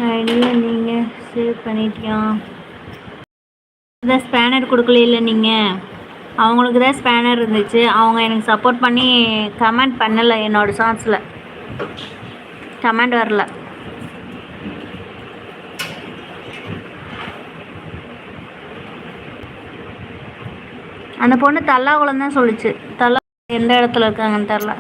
Idea நீங்கள் save பண்ணிட்டியா? இதான் ஸ்பேனர் கொடுக்கல இல்லை நீங்கள்? அவங்களுக்கு தான் ஸ்பேனர் இருந்துச்சு. அவங்க எனக்கு சப்போர்ட் பண்ணி கமெண்ட் பண்ணலை. என்னோடய சாங்ஸில் கமெண்ட் வரல. அந்த பொண்ணு தல்லாகுளம் தான் சொல்லிச்சு. தல்லா எந்த இடத்துல இருக்காங்கன்னு தெரில.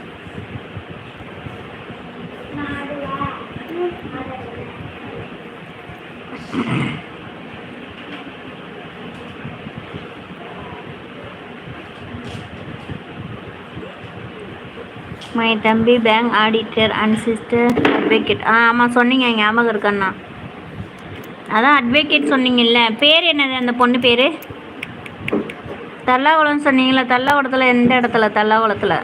மை தம்பி bank auditor and sister advocate. ஆமாம் சொன்னீங்க, ஞாபகம் இருக்கண்ணா. அதான் அட்வொகேட் சொன்னீங்கல்ல. பேர் என்னது அந்த பொண்ணு பேர்? தல்லாகுளம் சொன்னீங்களா? தல்லாகுளத்தில் எந்த இடத்துல? தல்லாகுளத்தில்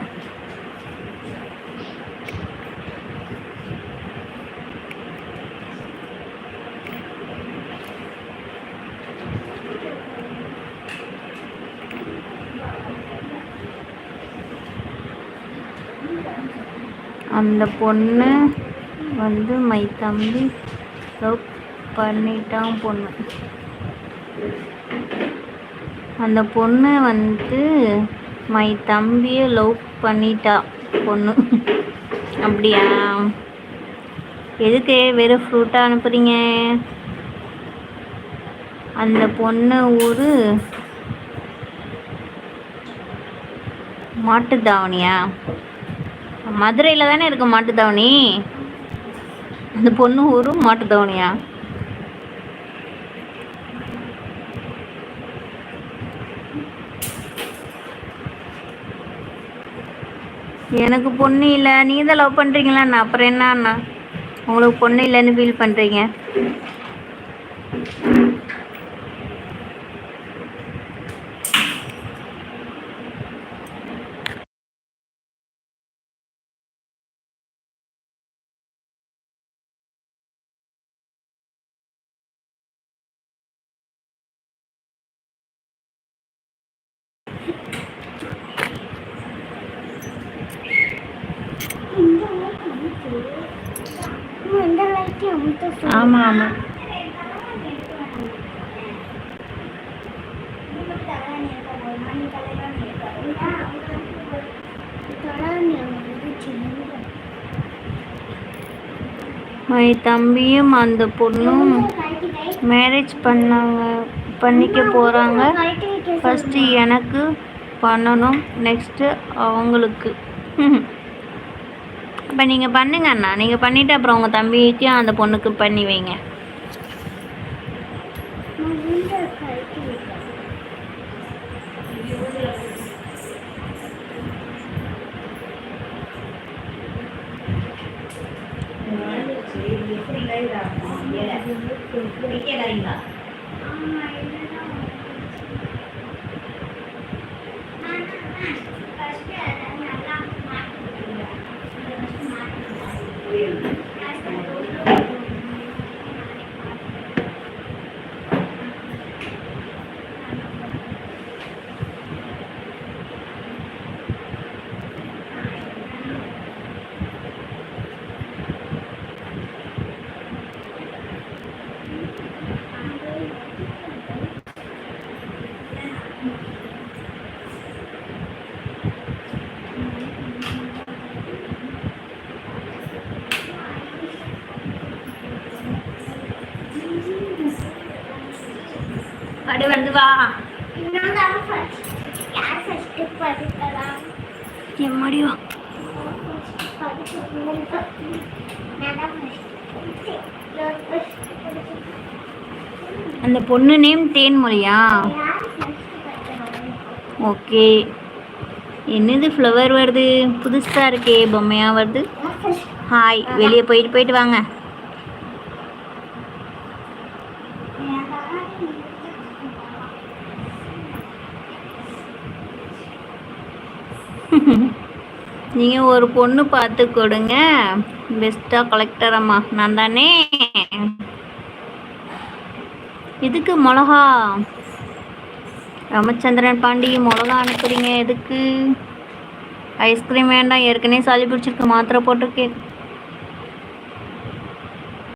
அந்த பொண்ணு வந்து மை தம்பி லவ் பண்ணிட்டான் பொண்ணு. அந்த பொண்ணு வந்து மை தம்பியை லவ் பண்ணிட்டா பொண்ணு. அப்படியா? எதுக்கு வெறும் ஃப்ரூட்டாக அனுப்புகிறீங்க? அந்த பொண்ணு ஊர் மாட்டுத்தாவணியா? மதுரையில் தானே இருக்கு மாட்டுத்தாவணி. அந்த பொண்ணு ஊர் மாட்டுத்தாவணியா? எனக்கு பொண்ணு இல்லை. நீங்கள் தான் லவ் பண்ணுறீங்களாண்ணா? அப்புறம் என்னண்ணா உங்களுக்கு பொண்ணு இல்லைன்னு ஃபீல் பண்ணுறீங்க? ஆமாம் ஆமாம். மை தம்பியும் அந்த பொண்ணும் மேரேஜ் பண்ணிக்க போகிறாங்க. ஃபஸ்ட்டு எனக்கு பண்ணணும், நெக்ஸ்ட்டு அவங்களுக்கு. அப்போ நீங்கள் பண்ணுங்க அண்ணா. நீங்கள் பண்ணிவிட்டு அப்புறம் உங்கள் தம்பிக்கும் அந்த பொண்ணுக்கு பண்ணி வைங்க. படு வந்து வா. எம்மாடியோ அந்த பொண்ணு நேம் தேன்மொழியா? ஓகே. என்னது ஃப்ளவர் வருது, புதுசாக இருக்கே, பொம்மையாக வருது. ஹாய், வெளியே போயிட்டு வாங்க. நீங்கள் ஒரு பொண்ணு பார்த்து கொடுங்க. பெஸ்ட்டாக கலெக்டர் அம்மா நான் தானே. எதுக்கு மிளகா? ராமச்சந்திரன் பாண்டி மிளகா அனுப்புறீங்க எதுக்கு? ஐஸ்கிரீம் வேண்டாம், ஏற்கனவே சளி பிடிச்சிருக்கு, மாத்திரை போட்டிருக்கேன்.